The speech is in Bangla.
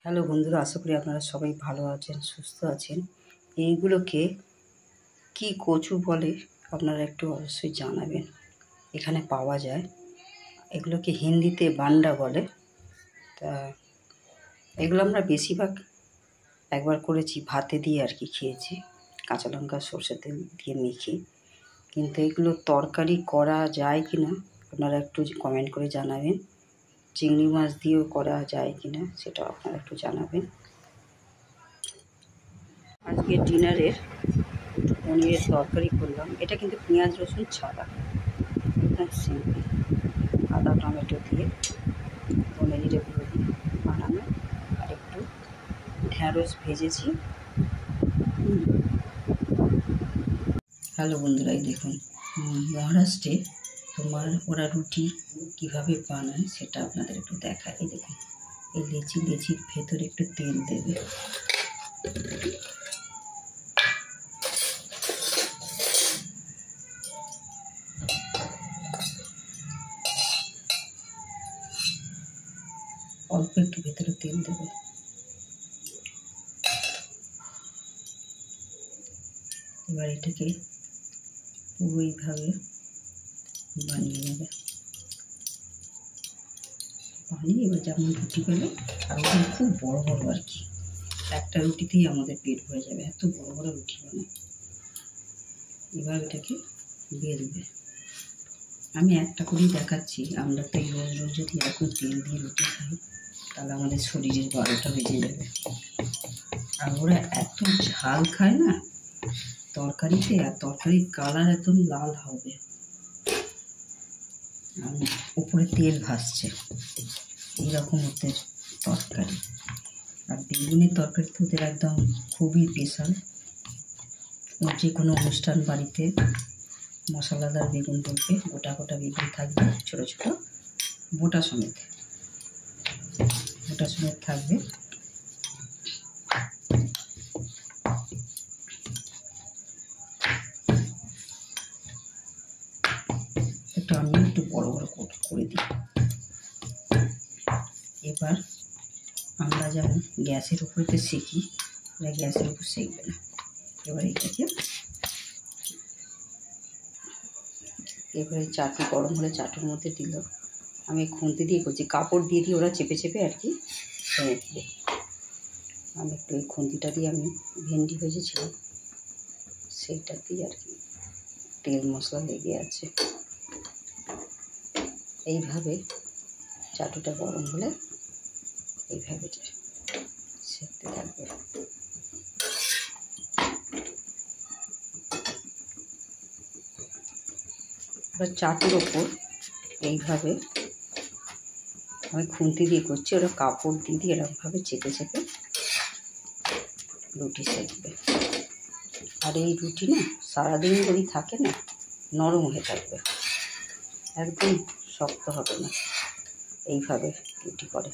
হ্যালো বন্ধুরা, আশা করি আপনারা সবাই ভালো আছেন, সুস্থ আছেন। এইগুলোকে কি কচু বলে আপনারা একটু অবশ্যই জানাবেন। এখানে পাওয়া যায়, এগুলোকে হিন্দিতে বান্ডা বলে। তা এগুলো আমরা বেশিরভাগ একবার করেছি ভাতে দিয়ে আর কি খেয়েছি, কাঁচা লঙ্কা সরষের তেল দিয়ে মেখে। কিন্তু এগুলো তরকারি করা যায় কি না আপনারা একটু কমেন্ট করে জানাবেন। চিংড়ি মাছ দিয়েও করা যায় কি না সেটা আপনারা একটু জানাবেন। আজকে ডিনারের পনিরের তরকারি করলাম। এটা কিন্তু পেঁয়াজ রসুন ছাড়া, একদম সিম্পল, আদা টমেটো দিয়ে পনিরের এগুলো দিয়ে বানানো। আর একটু ঢ্যাঁড়স ভেজেছি। হ্যালো বন্ধুরা, এই দেখুন মহারাষ্ট্রে ওরা রুটি কীভাবে বানায় সেটা আপনাদের একটু দেখায়। এই দেখুন, এই লেচির ভেতরে একটু তেল দেবে। অল্প একটু ভেতরে তেল দেবে। এবার এটাকে পুরো এইভাবে বানিয়ে নেবে। বানিয়ে এবার যেমন রুটি পেলে, আর ওখানে খুব বড় বড় আর কি, একটা রুটিতেই আমাদের পেট ভরে যাবে, এত বড় বড় রুটি বানায়। এবার এটাকে বেলবে। আমি একটা করেই দেখাচ্ছি। আমরা তো রোজ যদি এরকম তেল দিয়ে রুটি খাই তাহলে আমাদের শরীরের 12টা বেজে যাবে। আর ওরা এত ঝাল খায় না তরকারিতে, আর তরকারির কালার একদম লাল হবে, আর উপরে তেল ভাসছে, এইরকম ওদের তরকারি। আর বেগুনের তরকারি তো ওদের একদম খুবই স্পেশাল। যে কোনো অনুষ্ঠান বাড়িতে মশলাদার বেগুন বলবে, গোটা গোটা বেগুন থাকবে, ছোটো ছোটো বোটা সমেত থাকবে। একটু আমি একটু বড় বড় করে দিই। এবার আমরা যেমন গ্যাসের উপরেতে সেঁকি, ওরা গ্যাসের উপর সেঁকবে না। এবার এটাকে এবারে চাটু গরম হলে চাটুর মধ্যে দিল। আমি খুন্তি দিয়ে করছি, কাপড় দিয়ে ওরা চেপে চেপে আর কি রেখে। আমি একটু এই খুন্তিটা দিয়ে আমি ভেন্ডি ভেজেছিলাম সেইটাতেই আর কি তেল মশলা লেগে আছে। এইভাবে চাটুটা গরম হলে এইভাবে সেঁকতে থাকবে। এবার চাটুর ওপর এইভাবে আমি খুন্তি দিয়ে করছি, ওরা কাপড় দিয়ে এরকমভাবে চেপে চেপে রুটি সেঁকবে। আর এই রুটি না সারাদিন যদি থাকে না নরম হয়ে থাকবে, একদম শক্ত হবে না। এইভাবে রুটি করে।